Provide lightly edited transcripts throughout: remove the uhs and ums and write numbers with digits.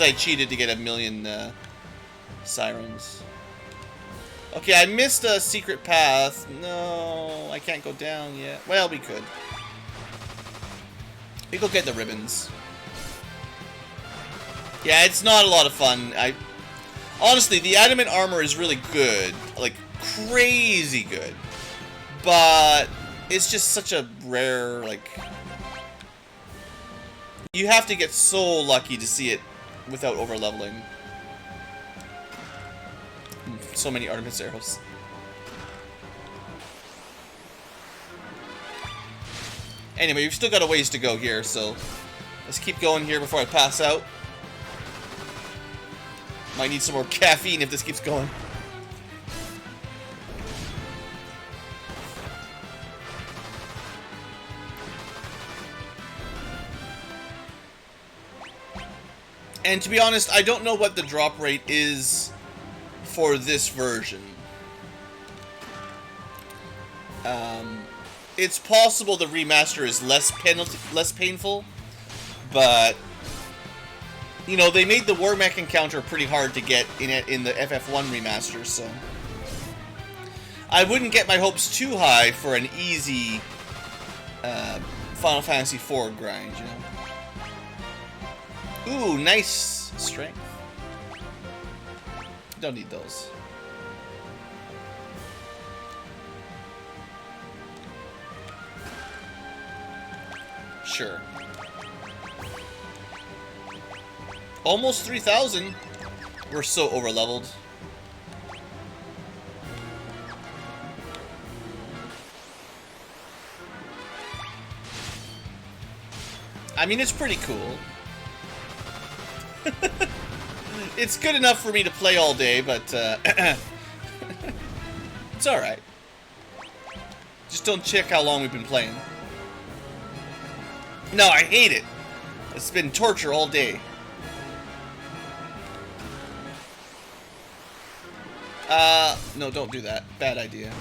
I cheated to get a million sirens. Okay, I missed a secret path. No, I can't go down yet. Well, we could. We go get the ribbons. Yeah, it's not a lot of fun. Honestly, the adamant armor is really good. Like, crazy good. But it's just such a rare, like... You have to get so lucky to see it without over-leveling. So many Artemis arrows. Anyway, we've still got a ways to go here, so let's keep going here before I pass out. Might need some more caffeine if this keeps going. And to be honest, I don't know what the drop rate is for this version. It's possible the remaster is less painful, but you know, they made the War Mech encounter pretty hard to get in the FF1 remaster, so I wouldn't get my hopes too high for an easy Final Fantasy IV grind, you know. Ooh, nice strength. Don't need those. Sure. Almost 3,000. We're so over-leveled. I mean, it's pretty cool. It's good enough for me to play all day, but it's alright. Just don't check how long we've been playing. No, I hate it. It's been torture all day. No, don't do that. Bad idea.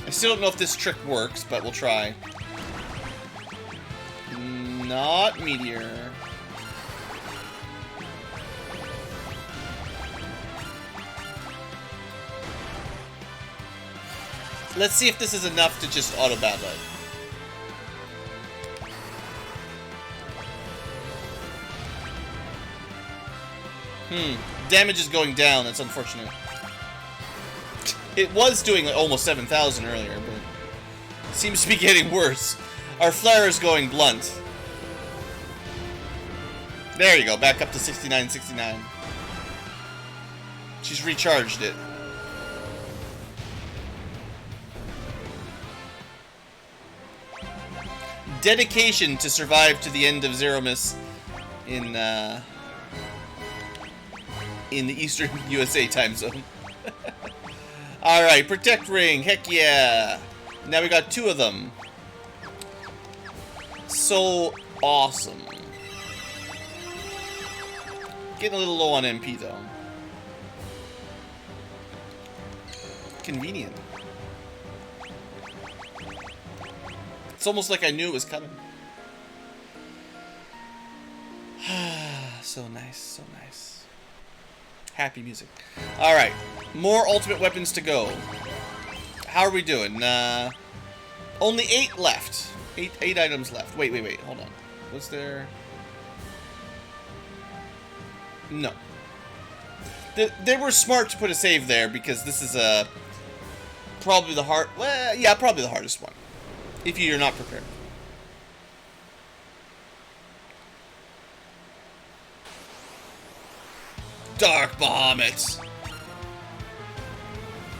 I still don't know if this trick works, but we'll try. Not meteor. Let's see if this is enough to just auto-battle it. Damage is going down. That's unfortunate. It was doing like almost 7,000 earlier, but it seems to be getting worse. Our flare is going blunt. There you go. Back up to 69. She's recharged it. Dedication to survive to the end of Zeromus in the Eastern USA time zone. Alright, Protect Ring. Heck yeah. Now we got 2 of them. So awesome. Getting a little low on MP though. Convenient. It's almost like I knew it was coming. So nice, so nice. Happy music. Alright, more ultimate weapons to go. How are we doing? Only 8 left. 8 items left. Wait, hold on. Was there... No. They were smart to put a save there because this is probably the hard... Well, yeah, probably the hardest one. If you're not prepared. Dark Bahamut.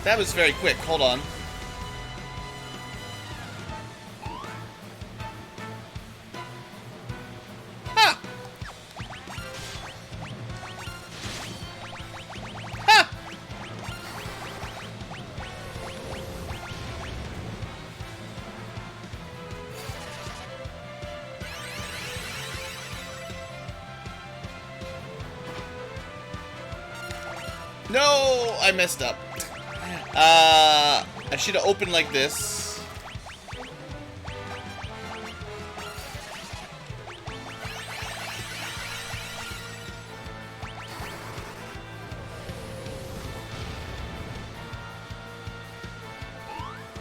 That was very quick. Hold on. Ha! Ha! No, I messed up. I should have opened like this.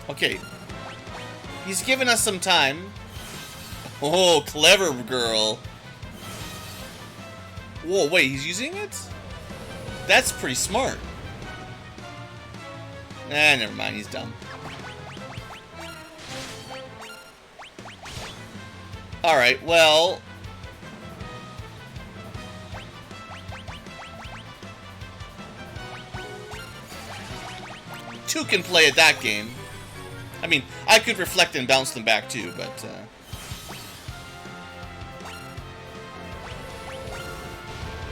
Okay. He's given us some time. Oh, clever girl. Whoa, wait, he's using it? That's pretty smart. Nah, never mind, he's dumb. Alright, well... Two can play at that game. I mean, I could reflect and bounce them back too, but...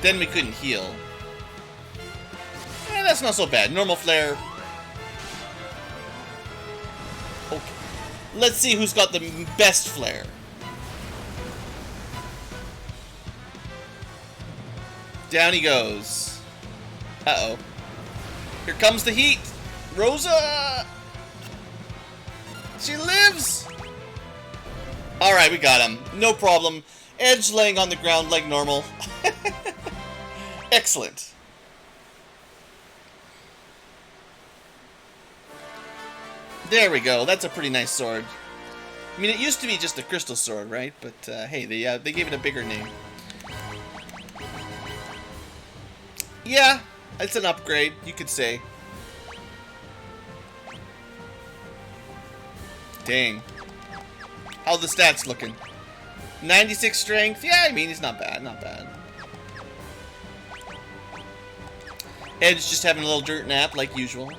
Then we couldn't heal. Eh, that's not so bad. Normal flare. Okay. Let's see who's got the best flare. Down he goes. Uh-oh. Here comes the heat. Rosa! She lives! Alright, we got him. No problem. Edge laying on the ground like normal. Excellent. There we go. That's a pretty nice sword. I mean, it used to be just a crystal sword, right? But, hey, they gave it a bigger name. Yeah, it's an upgrade, you could say. Dang. How the stats looking? 96 strength? Yeah, I mean, it's not bad, not bad. Edge just having a little dirt nap, like usual.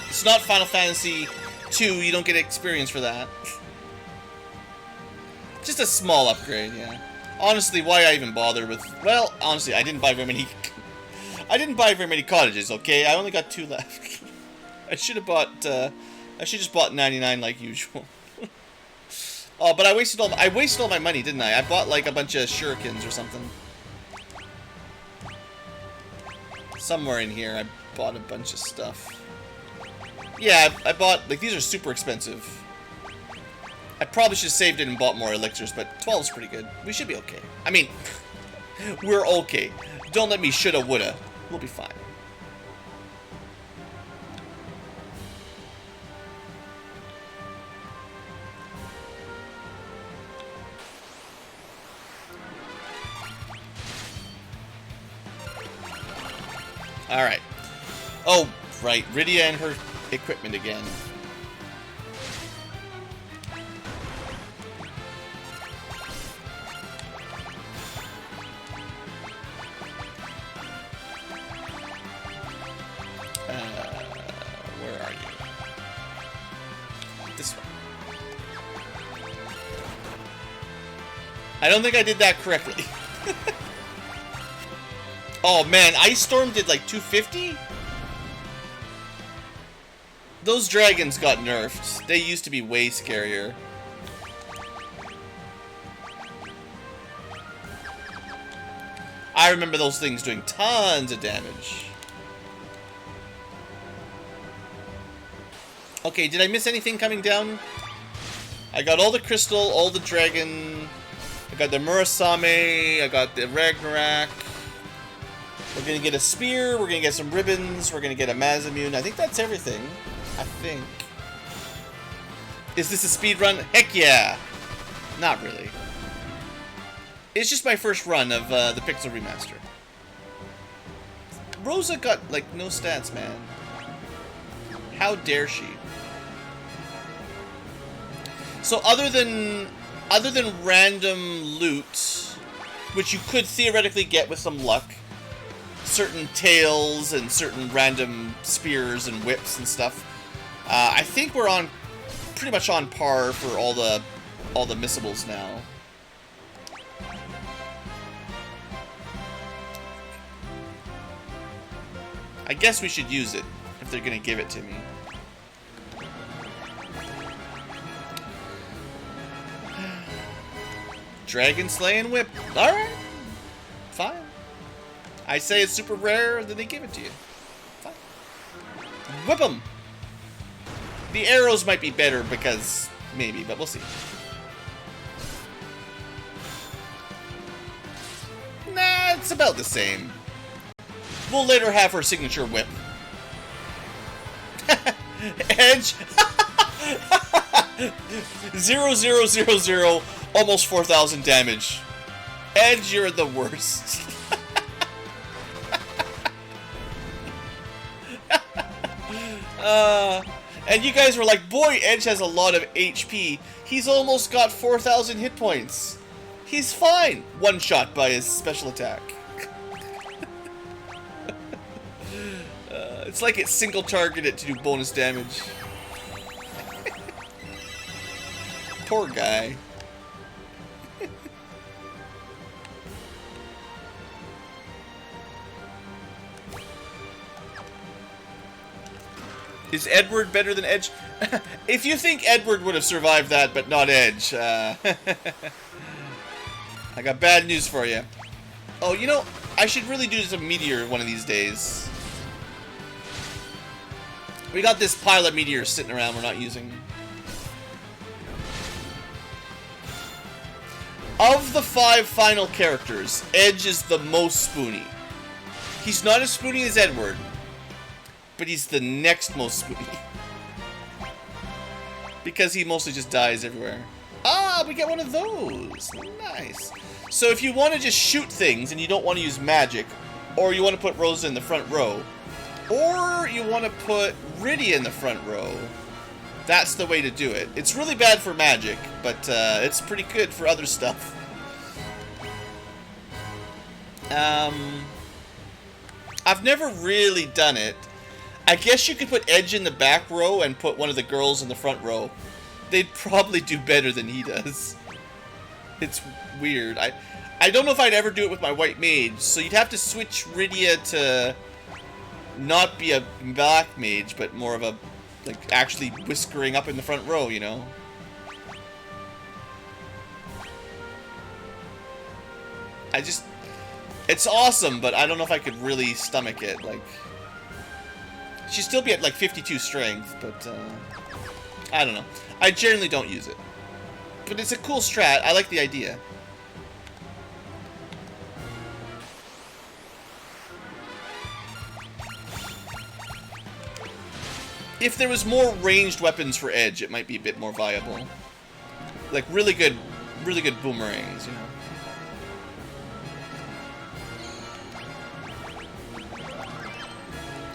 It's not Final Fantasy 2, you don't get experience for that. Just a small upgrade, yeah. Honestly, why I even bother with... Well, honestly, I didn't buy very many... I didn't buy very many cottages, okay? I only got 2 left. I should have bought... I should just bought 99 like usual. Oh, but I wasted all my money, didn't I? I bought like a bunch of shurikens or something. Somewhere in here, I bought a bunch of stuff. Yeah, I bought... Like, these are super expensive. I probably should have saved it and bought more elixirs, but 12 is pretty good. We should be okay. I mean, we're okay. Don't let me shoulda, woulda. We'll be fine. Alright. Oh, right. Rydia and her equipment again. Where are you? This way. I don't think I did that correctly. Oh man, Ice Storm did like 250? Those dragons got nerfed. They used to be way scarier. I remember those things doing tons of damage. Okay, did I miss anything coming down? I got all the crystal, all the dragon. I got the Murasame. I got the Ragnarok. We're gonna get a spear. We're gonna get some ribbons. We're gonna get a Mazamune. I think that's everything. I think. Is this a speed run? Heck yeah! Not really. It's just my first run of the Pixel Remaster. Rosa got, like, no stats, man. How dare she? So other than random loot, which you could theoretically get with some luck, certain tails and certain random spears and whips and stuff, I think we're on pretty much on par for all the missables now. I guess we should use it if they're gonna give it to me. Dragon Slaying Whip. Alright. Fine. I say it's super rare, then they give it to you. Fine. Whip 'em! The arrows might be better because... maybe, but we'll see. Nah, it's about the same. We'll let her have her signature whip. Edge. 0,000, almost 4,000 damage. Edge, you're the worst. And you guys were like, boy, Edge has a lot of HP. He's almost got 4,000 hit points. He's fine. One shot by his special attack. It's like it single targeted to do bonus damage. Poor guy. Is Edward better than Edge? If you think Edward would have survived that, but not Edge, I got bad news for you. Oh, you know, I should really do some meteor one of these days. We got this pile of meteors sitting around we're not using. Of the 5 final characters, Edge is the most spoony. He's not as spoony as Edward, but he's the next most spoony. Because he mostly just dies everywhere. Ah, we get one of those. Nice. So if you want to just shoot things and you don't want to use magic, or you want to put Rosa in the front row, or you want to put Rydia in the front row, that's the way to do it. It's really bad for magic, but it's pretty good for other stuff. I've never really done it. I guess you could put Edge in the back row and put one of the girls in the front row. They'd probably do better than he does. It's weird. I don't know if I'd ever do it with my white mage, so you'd have to switch Rydia to not be a black mage, but more of a, like, actually whiskering up in the front row, you know? It's awesome, but I don't know if I could really stomach it, like... She'd still be at, like, 52 strength, but, I don't know. I generally don't use it. But it's a cool strat. I like the idea. If there was more ranged weapons for Edge, it might be a bit more viable. Like, really good boomerangs, you know?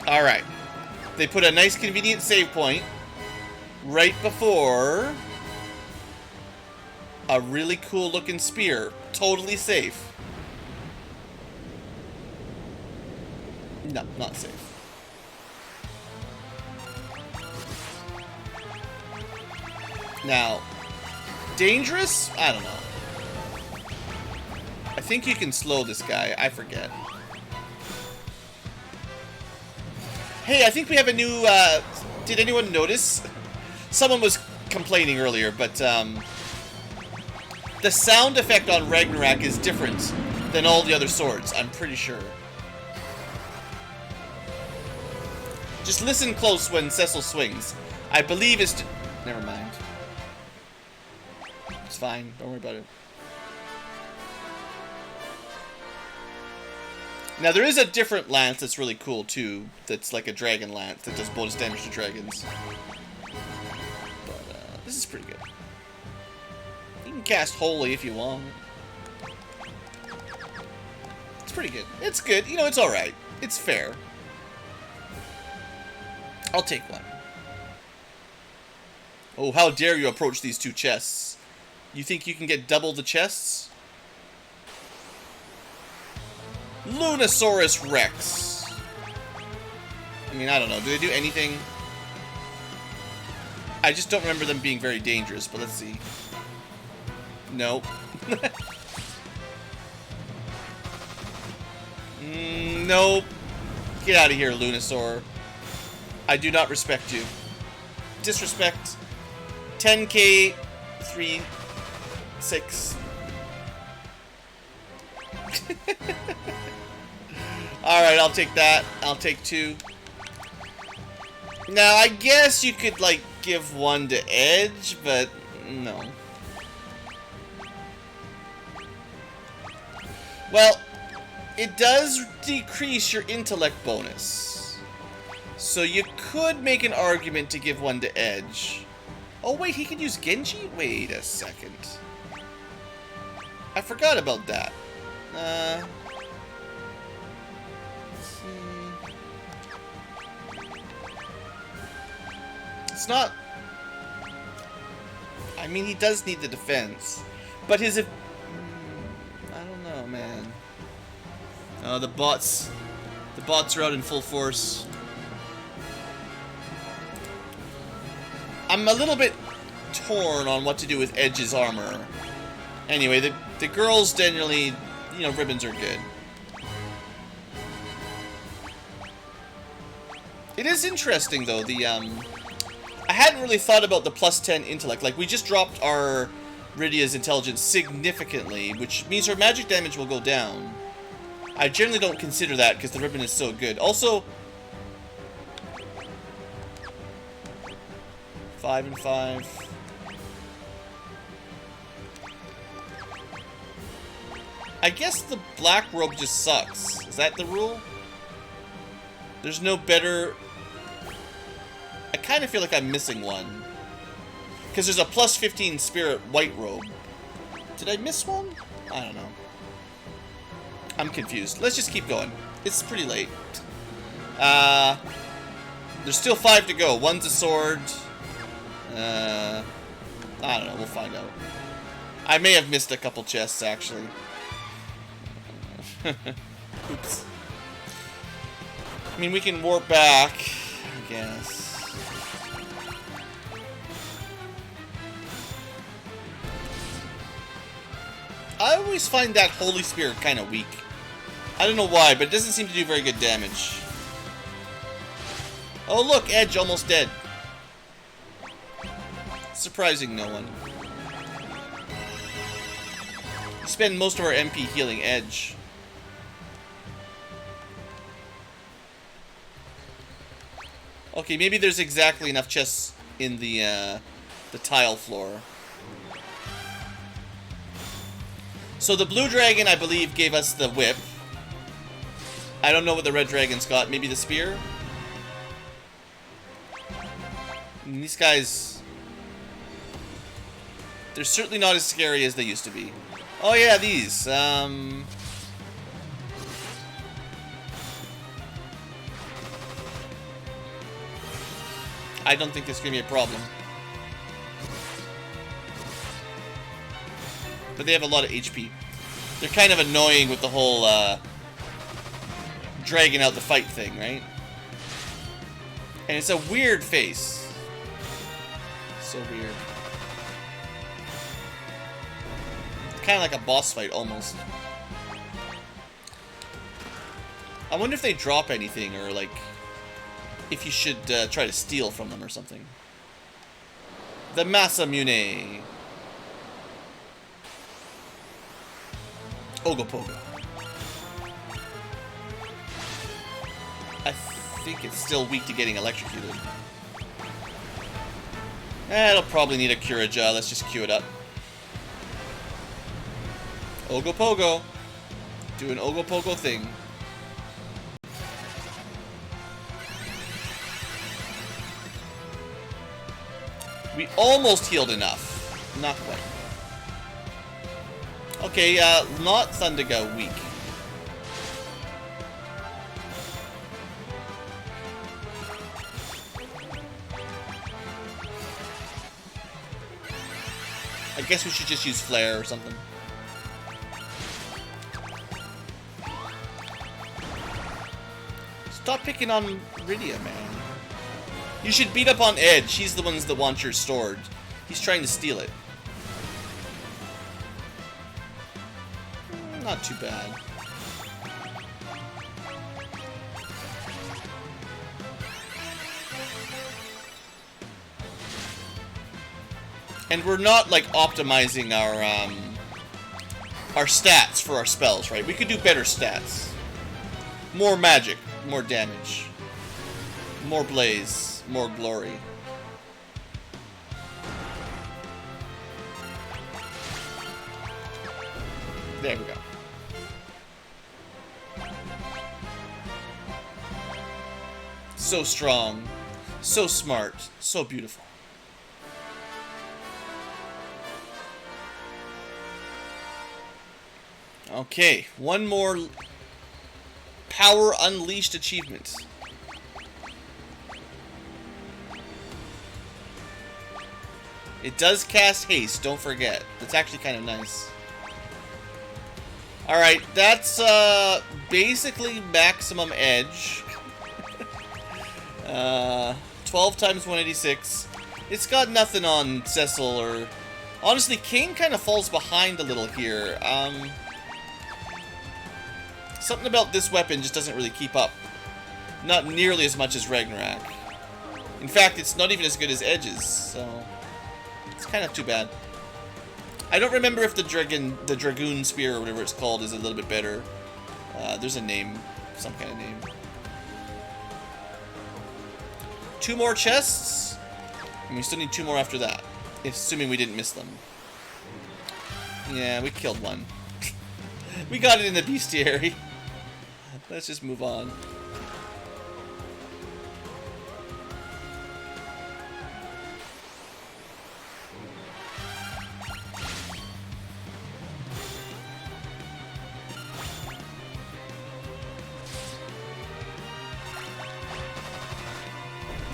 Alright. They put a nice convenient save point right before a really cool looking spear. Totally safe. No, not safe. Now, dangerous? I don't know. I think you can slow this guy. I forget. Hey, I think we have a new, did anyone notice? Someone was complaining earlier, but, the sound effect on Ragnarok is different than all the other swords, I'm pretty sure. Just listen close when Cecil swings. I believe it's... Never mind. It's fine, don't worry about it. Now, there is a different lance that's really cool, too. That's like a dragon lance that does bonus damage to dragons. But, this is pretty good. You can cast Holy if you want. It's pretty good. It's good. You know, it's alright. It's fair. I'll take one. Oh, how dare you approach these 2 chests. You think you can get double the chests? Lunosaurus Rex. I mean, I don't know. Do they do anything? I just don't remember them being very dangerous, but let's see. Nope. Nope. Get out of here, Lunosaur. I do not respect you. Disrespect. 10k, 3, 6. Alright, I'll take that. I'll take 2. Now, I guess you could, like, give 1 to Edge, but no. Well, it does decrease your intellect bonus. So you could make an argument to give one to Edge. Oh wait, he can use Genji? Wait a second. I forgot about that. Let's see. It's not... I mean, he does need the defense. But his... I don't know, man. Oh, the bots are out in full force. I'm a little bit torn on what to do with Edge's armor. Anyway, the girls generally, you know, ribbons are good. It is interesting though, I hadn't really thought about the plus 10 intellect. Like, we just dropped our Rydia's intelligence significantly, which means her magic damage will go down. I generally don't consider that because the ribbon is so good. Also, 5 and 5. I guess the black robe just sucks. Is that the rule? There's no better... I kind of feel like I'm missing one. Because there's a plus 15 spirit white robe. Did I miss one? I don't know. I'm confused. Let's just keep going. It's pretty late. There's still 5 to go. One's a sword. I don't know. We'll find out. I may have missed a couple chests, actually. Oops. I mean, we can warp back, I guess. I always find that Holy Spirit kind of weak. I don't know why, but it doesn't seem to do very good damage. Oh look, Edge almost dead. Surprising no one. We spend most of our MP healing Edge. Okay, maybe there's exactly enough chests in the tile floor. So the blue dragon, I believe, gave us the whip. I don't know what the red dragon's got. Maybe the spear? And these guys... they're certainly not as scary as they used to be. Oh yeah, these. I don't think there's going to be a problem. But they have a lot of HP. They're kind of annoying with the whole dragging out the fight thing, right? And it's a weird face. So weird. Kind of like a boss fight, almost. I wonder if they drop anything, or like... if you should try to steal from them or something. The Masamune. Ogopogo. I think it's still weak to getting electrocuted. It'll probably need a Curaja. Let's just queue it up. Ogopogo. Do an Ogopogo thing. We almost healed enough. Not quite. Okay, not Thunderga weak. I guess we should just use Flare or something. Stop picking on Rydia, man. You should beat up on Edge. He's the ones that want your sword. He's trying to steal it. Not too bad. And we're not like optimizing our stats for our spells, right? We could do better stats. More magic, more damage. More blaze, more glory. There we go. So strong. So smart. So beautiful. Okay, one more Power Unleashed achievement. It does cast haste, don't forget. That's actually kind of nice. Alright, that's basically maximum edge. 12 times 186. It's got nothing on Cecil or... Honestly, Kane kind of falls behind a little here. Something about this weapon just doesn't really keep up. Not nearly as much as Ragnarok. In fact, it's not even as good as Edge's, so... It's kind of too bad. I don't remember if the Dragoon Spear or whatever it's called is a little bit better. There's a name. Some kind of name. 2 more chests. And we still need 2 more after that. Assuming we didn't miss them. Yeah, we killed one. We got it in the bestiary. Let's just move on.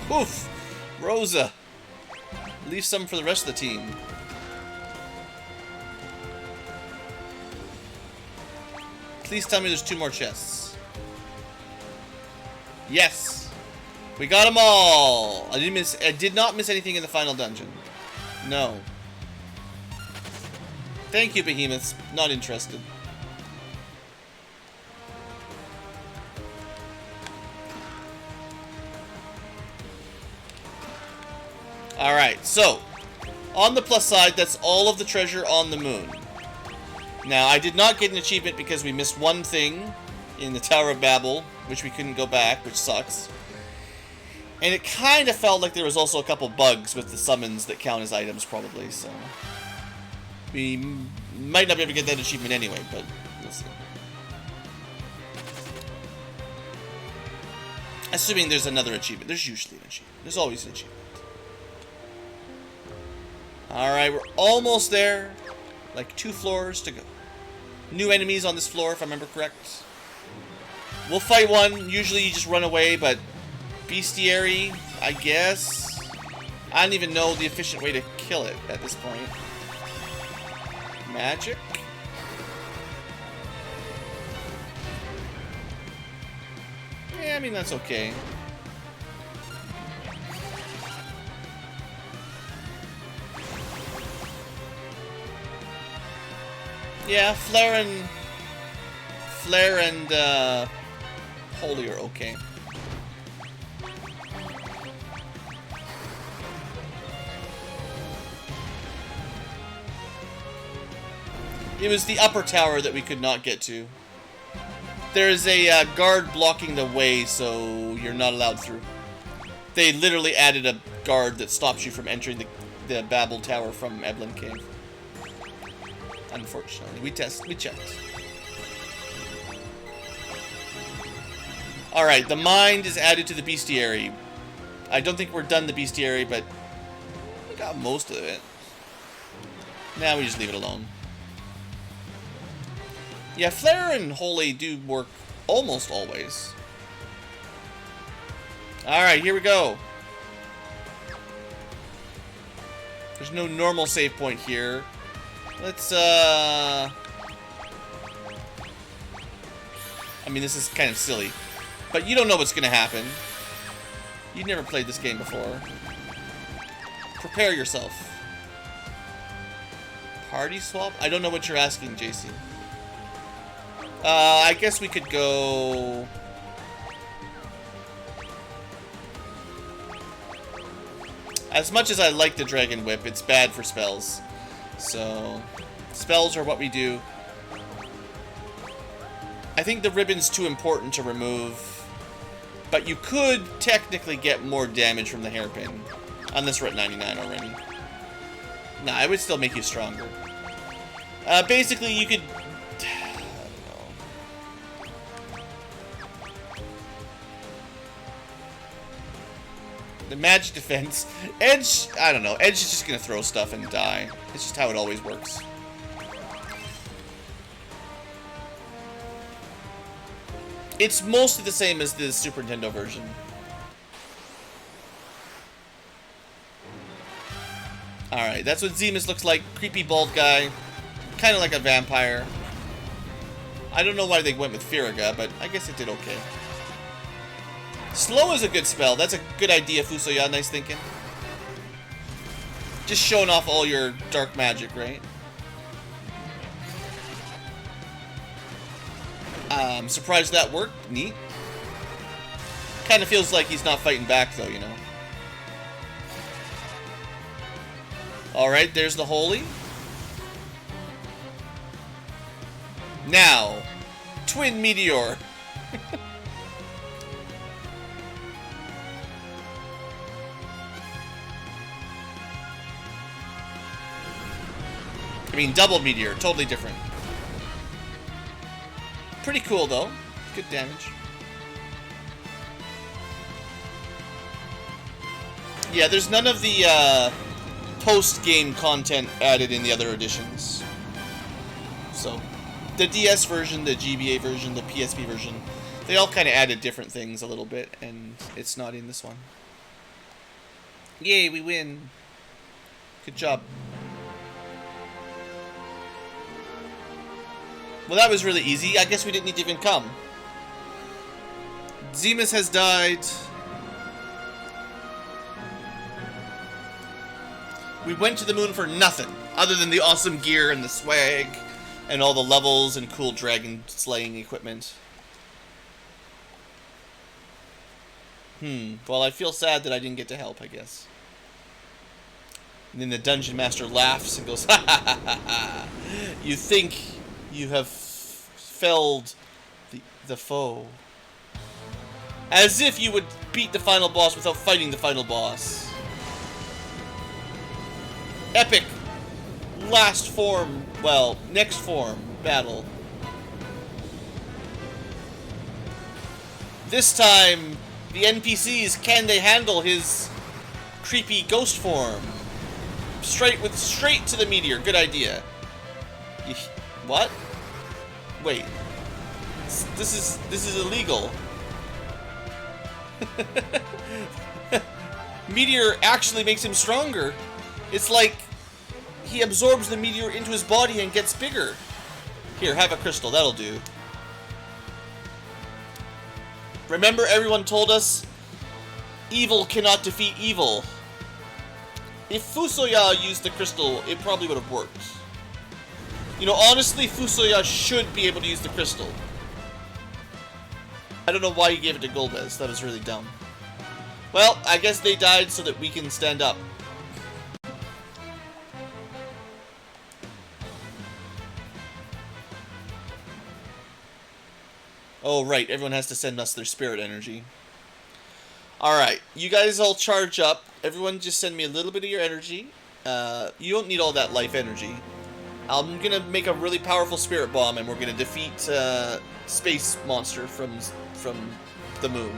Oof! Rosa! Leave some for the rest of the team. Please tell me there's 2 more chests. Yes! We got them all! I did not miss anything in the final dungeon. No. Thank you, behemoths. Not interested. Alright, so, on the plus side, that's all of the treasure on the moon. Now, I did not get an achievement because we missed one thing in the Tower of Babel, which we couldn't go back, which sucks. And it kind of felt like there was also a couple bugs with the summons that count as items, probably, so... We might not be able to get that achievement anyway, but we'll see. Assuming there's another achievement. There's usually an achievement. There's always an achievement. Alright, we're almost there. Like 2 floors to go. New enemies on this floor, if I remember correct. We'll fight one. Usually you just run away, but... Bestiary, I guess? I don't even know the efficient way to kill it at this point. Magic? Yeah, I mean, that's okay. Yeah, Flare and Holy are okay. It was the upper tower that we could not get to. There's a guard blocking the way, so you're not allowed through. They literally added a guard that stops you from entering the Babel Tower from Evelyn Cave. Unfortunately, we checked. Alright, the mind is added to the bestiary. I don't think we're done the bestiary, but we got most of it. Now we just leave it alone. Yeah, Flare and Holy do work almost always. Alright, here we go. There's no normal save point here. Let's, I mean, this is kind of silly. But you don't know what's going to happen. You've never played this game before. Prepare yourself. Party swap? I don't know what you're asking, JC. I guess we could go... As much as I like the Dragon Whip, it's bad for spells. So, spells are what we do. I think the ribbon's too important to remove. But you could technically get more damage from the hairpin. Unless we're at 99 already. Nah, it would still make you stronger. Basically, you could... The magic defense. Edge, I don't know. Edge is just going to throw stuff and die. It's just how it always works. It's mostly the same as the Super Nintendo version. Alright, that's what Zeromus looks like. Creepy bald guy. Kind of like a vampire. I don't know why they went with Firaga, but I guess it did okay. Slow is a good spell. That's a good idea, Fusoya. Nice thinking. Just showing off all your dark magic, right? I'm surprised that worked. Neat. Kind of feels like he's not fighting back, though, you know. Alright, there's the Holy. Now, Twin Meteor. I mean, double meteor, totally different. Pretty cool, though. Good damage. Yeah, there's none of the post-game content added in the other editions. So, the DS version, the GBA version, the PSP version, they all kind of added different things a little bit, and it's not in this one. Yay, we win. Good job. Well, that was really easy. I guess we didn't need to even come. Zeromus has died. We went to the moon for nothing, other than the awesome gear and the swag, and all the levels and cool dragon slaying equipment. Well, I feel sad that I didn't get to help, I guess. And then the Dungeon Master laughs and goes, ha ha ha ha ha. You think you have felled the foe. As if you would beat the final boss without fighting the final boss. Epic last form, well, next form battle. This time, the NPCs, can they handle his creepy ghost form? Straight to the meteor. Good idea. What? Wait. This is illegal. Meteor actually makes him stronger. It's like he absorbs the meteor into his body and gets bigger. Here, have a crystal. That'll do. Remember, everyone told us evil cannot defeat evil. If Fusoya used the crystal, it probably would have worked. You know, honestly, Fusoya should be able to use the crystal. I don't know why he gave it to Golbez. That was really dumb. Well, I guess they died so that we can stand up. Oh, right. Everyone has to send us their spirit energy. Alright. You guys all charge up. Everyone just send me a little bit of your energy. You don't need all that life energy. I'm gonna make a really powerful spirit bomb, and we're gonna defeat space monster from the moon.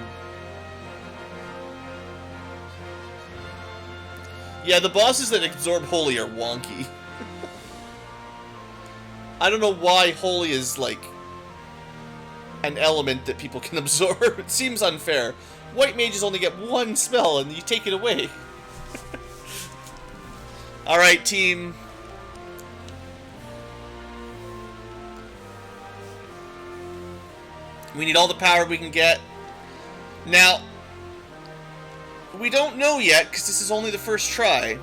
Yeah, the bosses that absorb Holy are wonky. I don't know why Holy is like an element that people can absorb. It seems unfair. White mages only get one spell, and you take it away. Alright, team. We need all the power we can get. Now, we don't know yet, because this is only the first try.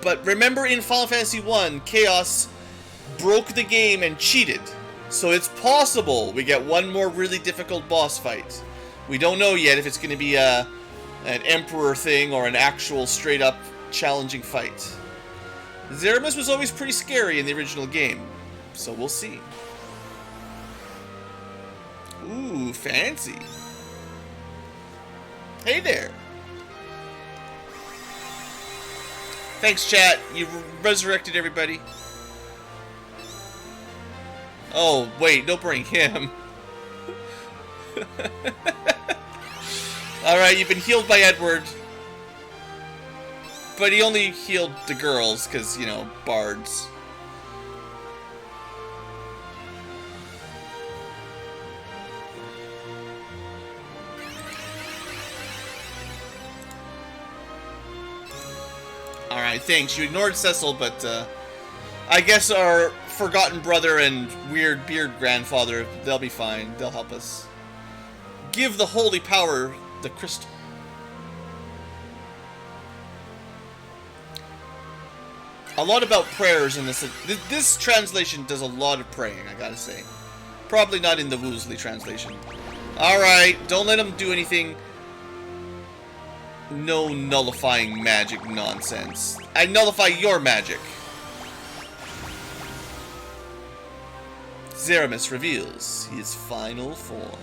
But remember in Final Fantasy I, Chaos broke the game and cheated. So it's possible we get one more really difficult boss fight. We don't know yet if it's going to be an Emperor thing or an actual straight-up challenging fight. Zeromus was always pretty scary in the original game, so we'll see. Ooh, fancy. Hey there. Thanks, chat. You resurrected everybody. Oh, wait, don't bring him. Alright, you've been healed by Edward. But he only healed the girls, because, you know, bards. Alright, thanks. You ignored Cecil, but, I guess our forgotten brother and weird beard grandfather, they'll be fine. They'll help us. Give the holy power the crystal. A lot about prayers in this. This translation does a lot of praying, I gotta say. Probably not in the Woosley translation. Alright, don't let him do anything. No nullifying magic nonsense. I nullify your magic. Zeromus reveals his final form.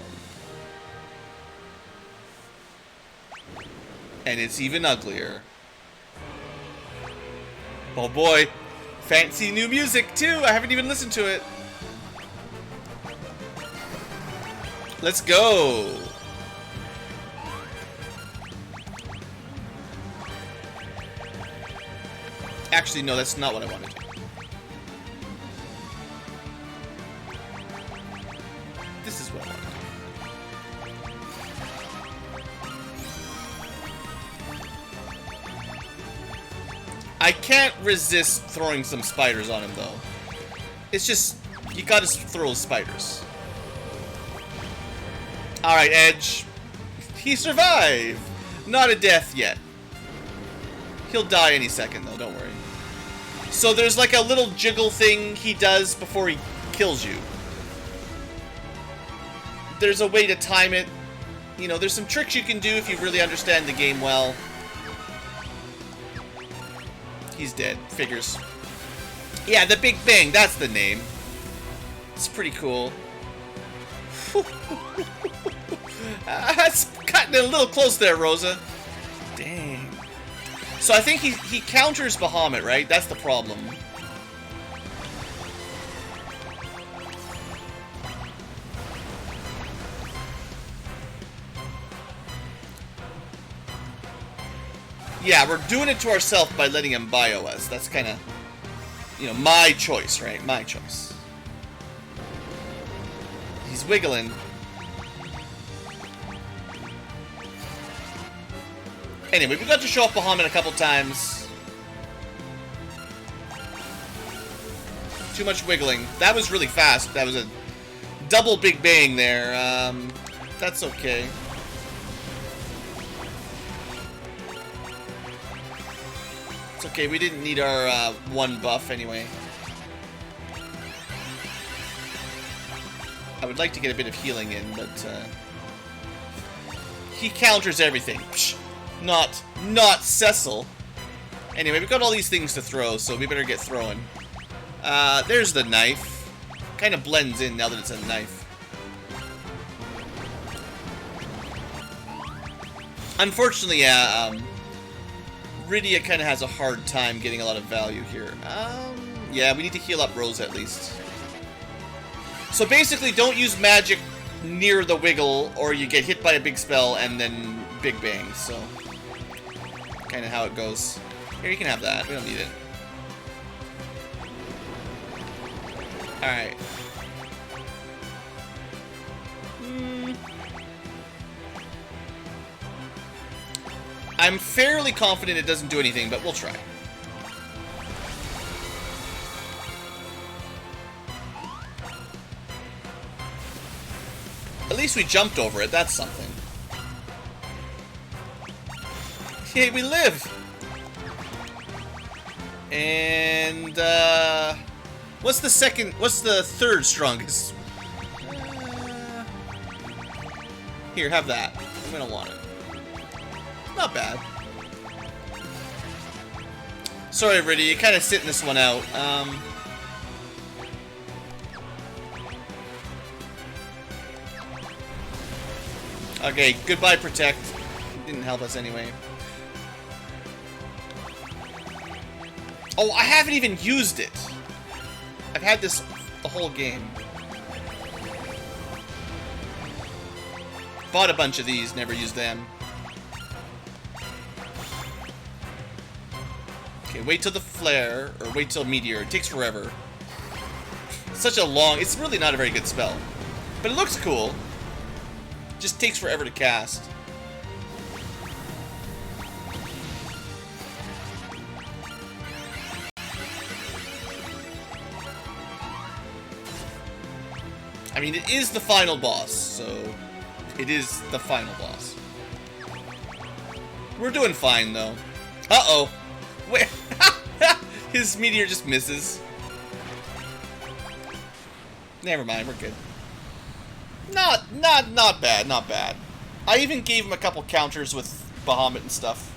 And it's even uglier. Oh boy. Fancy new music too. I haven't even listened to it. Let's go. Actually, no, that's not what I wanted. This is what I wanted. I can't resist throwing some spiders on him, though. It's just, you gotta throw spiders. Alright, Edge. He survived! Not a death yet. He'll die any second, though, don't worry. So there's like a little jiggle thing he does before he kills you. There's a way to time it. You know, there's some tricks you can do if you really understand the game well. He's dead. Figures. Yeah, the Big Bang. That's the name. It's pretty cool. That's cutting it a little close there, Rosa. Dang. So I think he counters Bahamut, right? That's the problem. Yeah, we're doing it to ourselves by letting him bio us. That's kind of, you know, my choice, right? My choice. He's wiggling. Anyway, we got to show off Bahamut a couple times. Too much wiggling. That was really fast. That was a double Big Bang there. That's okay. It's okay, we didn't need our one buff anyway. I would like to get a bit of healing in, but he counters everything. Psh, not Cecil. Anyway, we've got all these things to throw, so we better get throwing. There's the knife. Kind of blends in now that it's a knife. Unfortunately, yeah, Rydia kind of has a hard time getting a lot of value here. Yeah, we need to heal up Rose at least. So basically, don't use magic near the wiggle, or you get hit by a big spell and then Big Bang. So, kind of how it goes. Here, you can have that. We don't need it. Alright. I'm fairly confident it doesn't do anything, but we'll try. At least we jumped over it, that's something. Hey, we live! And, what's the third strongest? Here, have that. We don't want it. Not bad. Sorry, Rydia, you're kind of sitting this one out. Okay, goodbye, Protect. Didn't help us anyway. Oh, I haven't even used it. I've had this the whole game. Bought a bunch of these, never used them. Okay, wait till the flare, or wait till meteor. It takes forever. Such a long... It's really not a very good spell. But it looks cool. Just takes forever to cast. I mean, it is the final boss, so it is the final boss. We're doing fine, though. Uh-oh. Wait. His meteor just misses. Never mind, we're good. Not bad, not bad. I even gave him a couple counters with Bahamut and stuff.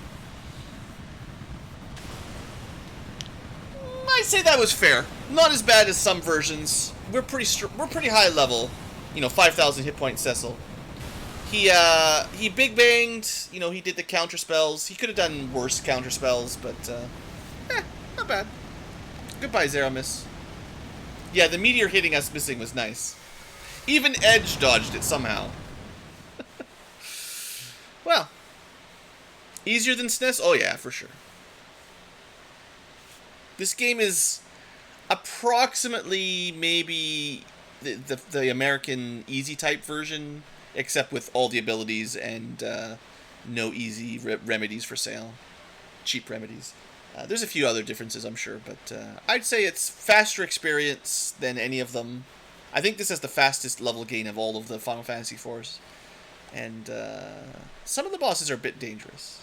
I'd say that was fair. Not as bad as some versions. We're pretty high level. You know, 5,000 hit point Cecil. He big banged. You know, he did the counter spells. He could have done worse counter spells, but not bad. Goodbye, Zeromus. Yeah, the meteor hitting us missing was nice. Even Edge dodged it somehow. Well, easier than SNES? Oh yeah, for sure. This game is approximately maybe the American easy type version, except with all the abilities and no easy remedies for sale. Cheap remedies. There's a few other differences, I'm sure, but I'd say it's faster experience than any of them. I think this has the fastest level gain of all of the Final Fantasy IVs. And some of the bosses are a bit dangerous.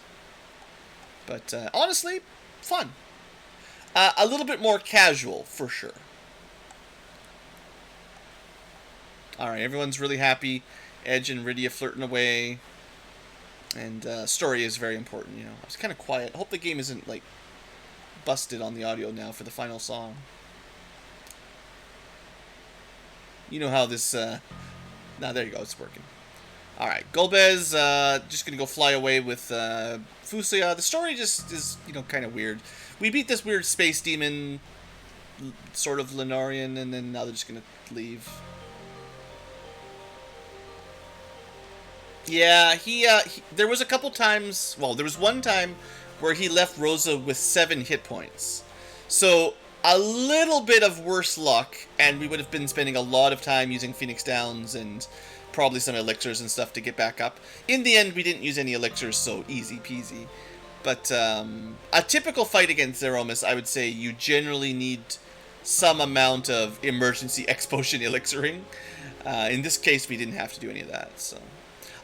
But honestly, fun. A little bit more casual, for sure. Alright, everyone's really happy. Edge and Rydia flirting away. And story is very important, you know. It's kind of quiet. I hope the game isn't, like, busted on the audio now for the final song. You know how this... Nah, there you go. It's working. Alright, Golbez, just gonna go fly away with Fusia. The story just is, you know, kind of weird. We beat this weird space demon, sort of Lenorian, and then now they're just gonna leave. Yeah, there was a couple times... Well, there was one time where he left Rosa with 7 hit points. So, a little bit of worse luck, and we would have been spending a lot of time using Phoenix Downs and probably some elixirs and stuff to get back up. In the end, we didn't use any elixirs, so easy peasy. But a typical fight against Zeromus, I would say you generally need some amount of emergency X-Potion elixiring. In this case, we didn't have to do any of that, so...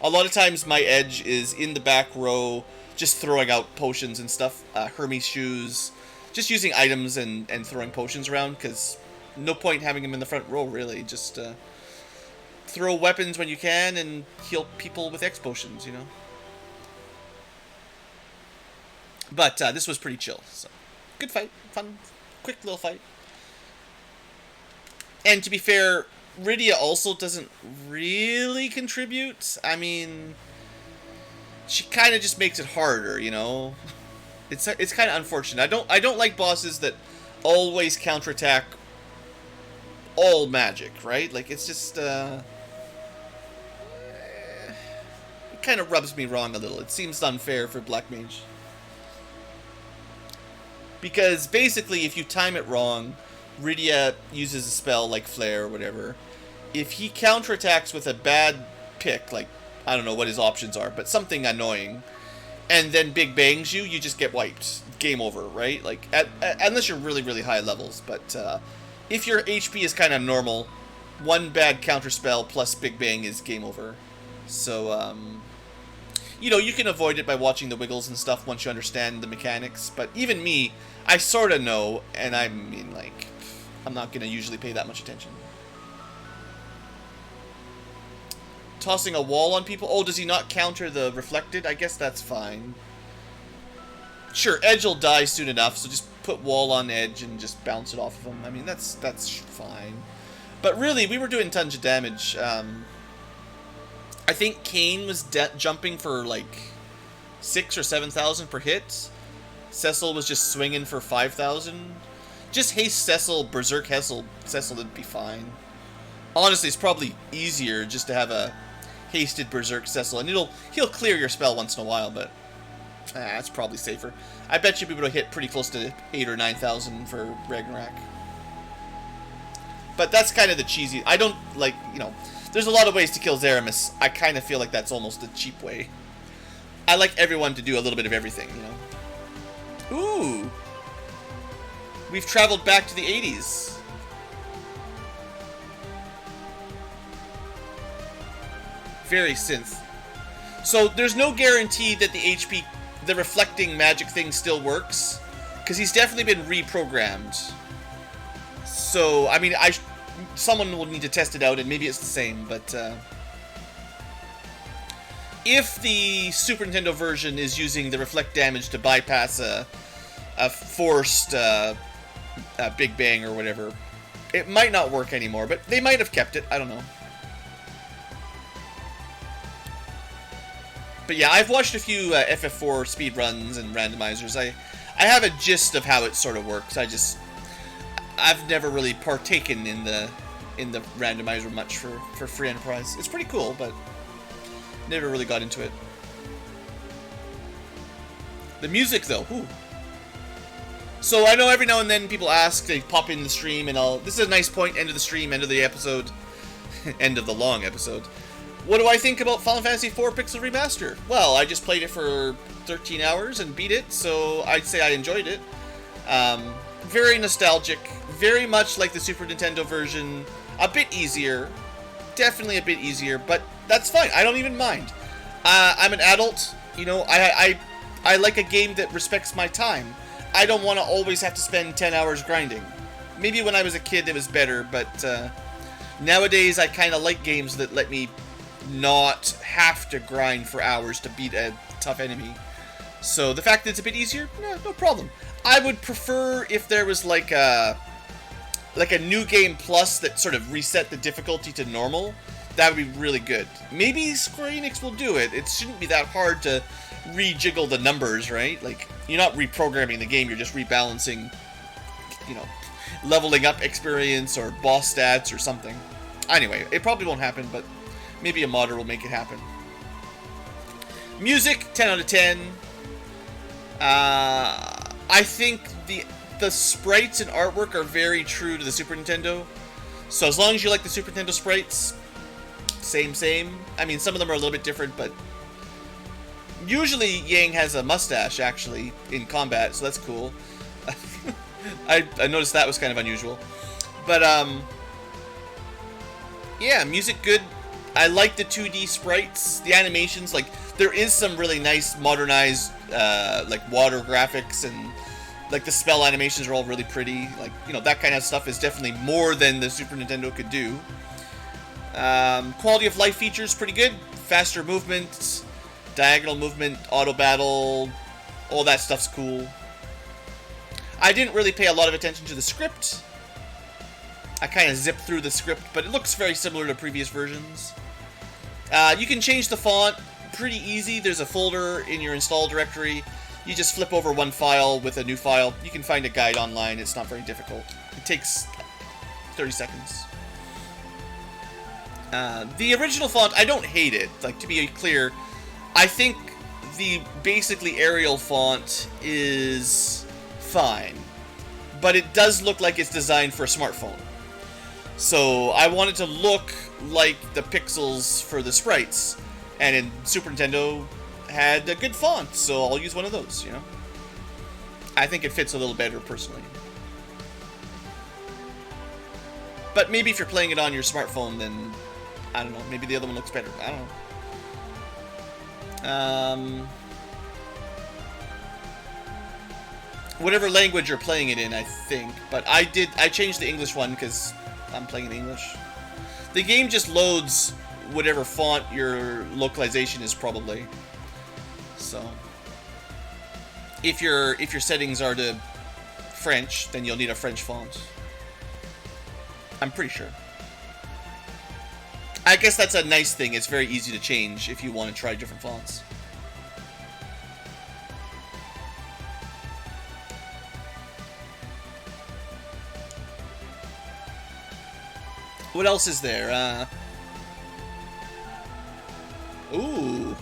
A lot of times my Edge is in the back row, just throwing out potions and stuff. Hermes shoes, just using items and throwing potions around, because no point having him in the front row, really. Just throw weapons when you can and heal people with X potions, you know. But this was pretty chill, so good fight, fun, quick little fight. And to be fair, Rydia also doesn't really contribute. I mean, she kind of just makes it harder, you know. It's kind of unfortunate. I don't like bosses that always counterattack all magic, right? Like, it's just it kind of rubs me wrong a little. It seems unfair for Black Mage. Because basically, if you time it wrong, Rydia uses a spell like Flare or whatever. If he counterattacks with a bad pick, like, I don't know what his options are, but something annoying, and then big bangs you, you just get wiped. Game over, right? Like, unless you're really, really high levels. But if your HP is kind of normal, one bad counterspell plus big bang is game over. So, you know, you can avoid it by watching the wiggles and stuff once you understand the mechanics. But even me, I sort of know, and I mean, like, I'm not going to usually pay that much attention. Tossing a wall on people? Oh, does he not counter the reflected? I guess that's fine. Sure, Edge will die soon enough, so just put wall on Edge and just bounce it off of him. I mean, that's fine. But really, we were doing tons of damage. I think Kane was jumping for like 6,000 or 7,000 per hit. Cecil was just swinging for 5,000. Just haste Cecil, Berserk Cecil, would be fine. Honestly, it's probably easier just to have a hasted Berserk Cecil, and he'll clear your spell once in a while, but That's probably safer. I bet you'd be able to hit pretty close to 8,000 or 9,000 for Ragnarok. But that's kind of the cheesy... I don't, like, you know... There's a lot of ways to kill Zeromus. I kind of feel like that's almost a cheap way. I like everyone to do a little bit of everything, you know? Ooh! We've traveled back to the 80s. Very synth. So there's no guarantee that the HP, the reflecting magic thing still works, because he's definitely been reprogrammed. So, I mean, someone will need to test it out, and maybe it's the same, but if the Super Nintendo version is using the reflect damage to bypass a forced Big Bang or whatever, it might not work anymore, but they might have kept it. I don't know. But yeah, I've watched a few FF4 speedruns and randomizers. I have a gist of how it sort of works. I've never really partaken in the randomizer much for Free Enterprise. It's pretty cool, but never really got into it. The music, though, ooh. So I know every now and then people ask, they pop in the stream, and this is a nice point, end of the stream, end of the episode, end of the long episode. What do I think about Final Fantasy IV Pixel Remaster? Well, I just played it for 13 hours and beat it, so I'd say I enjoyed it. Very nostalgic, very much like the Super Nintendo version, a bit easier, definitely a bit easier, but that's fine, I don't even mind. I'm an adult, you know, I like a game that respects my time. I don't want to always have to spend 10 hours grinding. Maybe when I was a kid it was better, but nowadays I kind of like games that let me not have to grind for hours to beat a tough enemy. So the fact that it's a bit easier, no problem. I would prefer if there was like a new game plus that sort of reset the difficulty to normal. That would be really good. Maybe Square Enix will do it. It shouldn't be that hard to rejiggle the numbers, right? Like, you're not reprogramming the game, you're just rebalancing, you know, leveling up experience or boss stats or something. Anyway, it probably won't happen, but maybe a modder will make it happen. Music, 10 out of 10. I think the sprites and artwork are very true to the Super Nintendo. So as long as you like the Super Nintendo sprites, same. I mean, some of them are a little bit different, but usually Yang has a mustache, actually, in combat, so that's cool. I noticed that was kind of unusual. But, yeah, music good. I like the 2D sprites, the animations, like, there is some really nice modernized, like, water graphics, and, like, the spell animations are all really pretty. Like, you know, that kind of stuff is definitely more than the Super Nintendo could do. Quality of life features, pretty good. Faster movement, diagonal movement, auto battle, all that stuff's cool. I didn't really pay a lot of attention to the script. I kind of zipped through the script, but it looks very similar to previous versions. You can change the font pretty easy. There's a folder in your install directory. You just flip over one file with a new file. You can find a guide online. It's not very difficult. It takes 30 seconds. The original font, I don't hate it. Like, to be clear, I think the basically Arial font is fine. But it does look like it's designed for a smartphone. So I want it to look like the pixels for the sprites. And in Super Nintendo had a good font, so I'll use one of those, you know? I think it fits a little better, personally. But maybe if you're playing it on your smartphone, then, I don't know, maybe the other one looks better. I don't know. Whatever language you're playing it in, I think. But I changed the English one because I'm playing in English. The game just loads whatever font your localization is, probably. So if your settings are to French, then you'll need a French font. I'm pretty sure. I guess that's a nice thing. It's very easy to change if you want to try different fonts. What else is there? Ooh.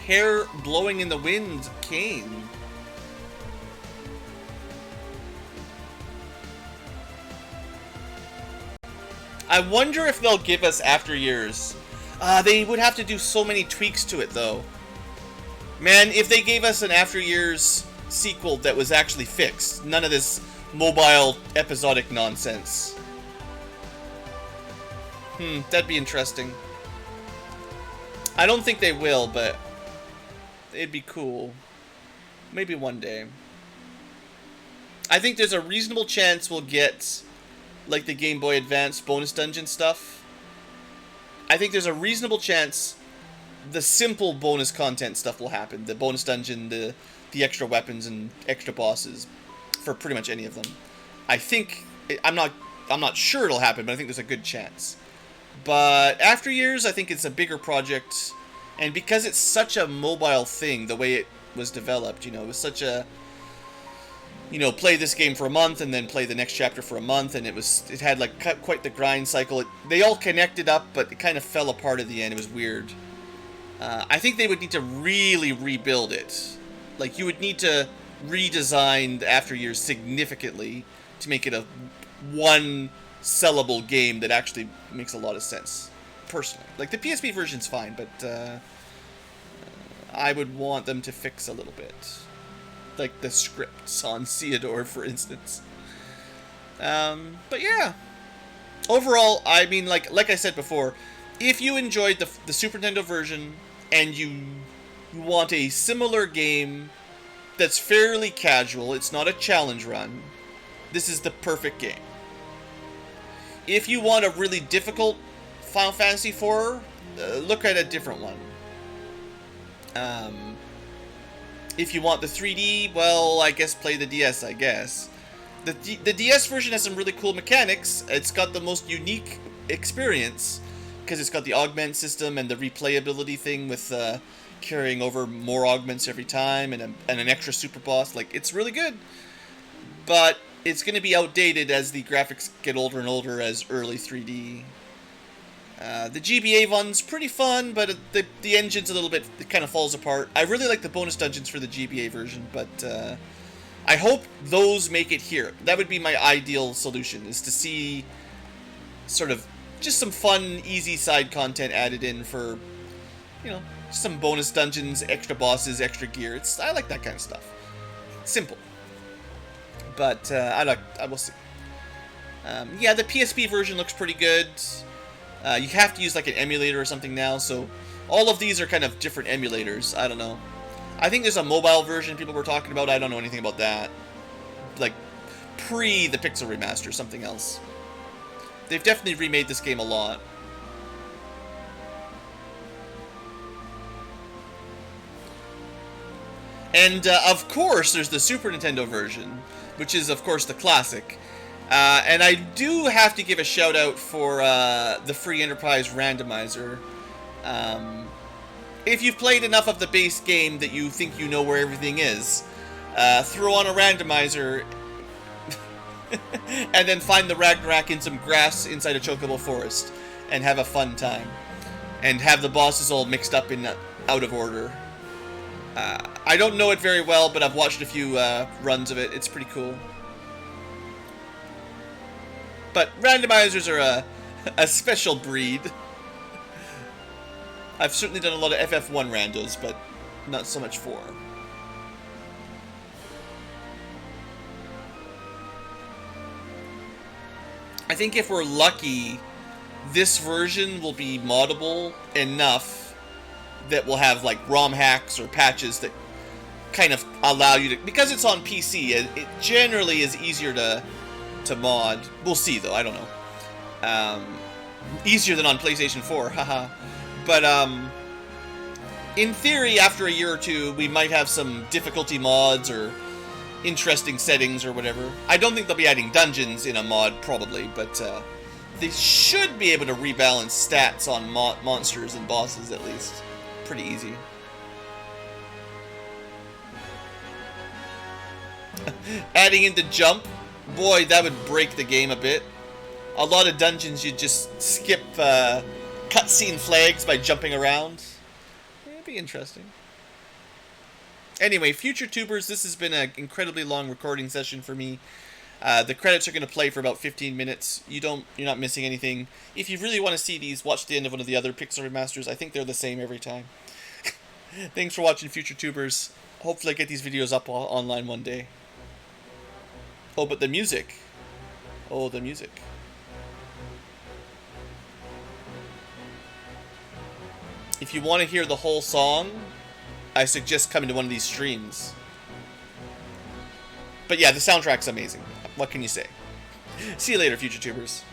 hair blowing in the wind cane. I wonder if they'll give us After Years. They would have to do so many tweaks to it, though. Man, if they gave us an After Years sequel that was actually fixed, none of this mobile episodic nonsense. That'd be interesting. I don't think they will, but it'd be cool. Maybe one day. I think there's a reasonable chance we'll get, like, the Game Boy Advance bonus dungeon stuff. I think there's a reasonable chance the simple bonus content stuff will happen. The bonus dungeon, the extra weapons and extra bosses for pretty much any of them. I think, I'm not sure it'll happen, but I think there's a good chance. But After Years, I think it's a bigger project, and because it's such a mobile thing, the way it was developed, you know, it was such a, you know, play this game for a month and then play the next chapter for a month, and it had like quite the grind cycle. They all connected up, but it kind of fell apart at the end. It was weird. I think they would need to really rebuild it. Like, you would need to redesign the After Years significantly to make it a one sellable game that actually makes a lot of sense, personally. Like, the PSP version's fine, but I would want them to fix a little bit. Like the scripts on Theodore, for instance. But yeah. Overall, I mean, like I said before, if you enjoyed the Super Nintendo version and you want a similar game that's fairly casual, it's not a challenge run, this is the perfect game. If you want a really difficult Final Fantasy IV, look at a different one. If you want the 3D, well, I guess play the DS, I guess. The DS version has some really cool mechanics. It's got the most unique experience, because it's got the augment system and the replayability thing with carrying over more augments every time, and an extra super boss. Like, it's really good. But it's going to be outdated as the graphics get older and older as early 3D. The GBA one's pretty fun, but the engine's a little bit, it kind of falls apart. I really like the bonus dungeons for the GBA version, but I hope those make it here. That would be my ideal solution, is to see sort of just some fun, easy side content added in for, you know, some bonus dungeons, extra bosses, extra gear. I like that kind of stuff. Simple. But I will see. Yeah, the PSP version looks pretty good. You have to use like an emulator or something now, so all of these are kind of different emulators. I don't know. I think there's a mobile version people were talking about. I don't know anything about that. Like, pre the Pixel Remaster, something else. They've definitely remade this game a lot. And, of course, there's the Super Nintendo version, which is, of course, the classic. And I do have to give a shout out for the Free Enterprise Randomizer. If you've played enough of the base game that you think you know where everything is, throw on a randomizer and then find the Ragnarok in some grass inside a chocobo forest and have a fun time. And have the bosses all mixed up in out of order. I don't know it very well, but I've watched a few runs of it. It's pretty cool. But randomizers are a special breed. I've certainly done a lot of FF1 randos, but not so much 4. I think if we're lucky, this version will be moddable enough that we'll have like ROM hacks or patches that kind of allow you to, because it's on PC, it generally is easier to mod. We'll see though, I don't know. Easier than on PlayStation 4, haha. But in theory, after a year or two, we might have some difficulty mods or interesting settings or whatever. I don't think they'll be adding dungeons in a mod, probably, but they should be able to rebalance stats on monsters and bosses at least. Pretty easy. Adding in the jump, boy, that would break the game a bit. A lot of dungeons you just skip cutscene flags by jumping around. It'd be interesting. Anyway, future tubers, this has been an incredibly long recording session for me. The credits are going to play for about 15 minutes. You're not missing anything. If you really want to see these, watch the end of one of the other Pixel remasters. I think they're the same every time. Thanks for watching, future tubers. Hopefully I get these videos up online one day. Oh, but the music. Oh, the music. If you want to hear the whole song, I suggest coming to one of these streams. But yeah, the soundtrack's amazing. What can you say? See you later, future tubers.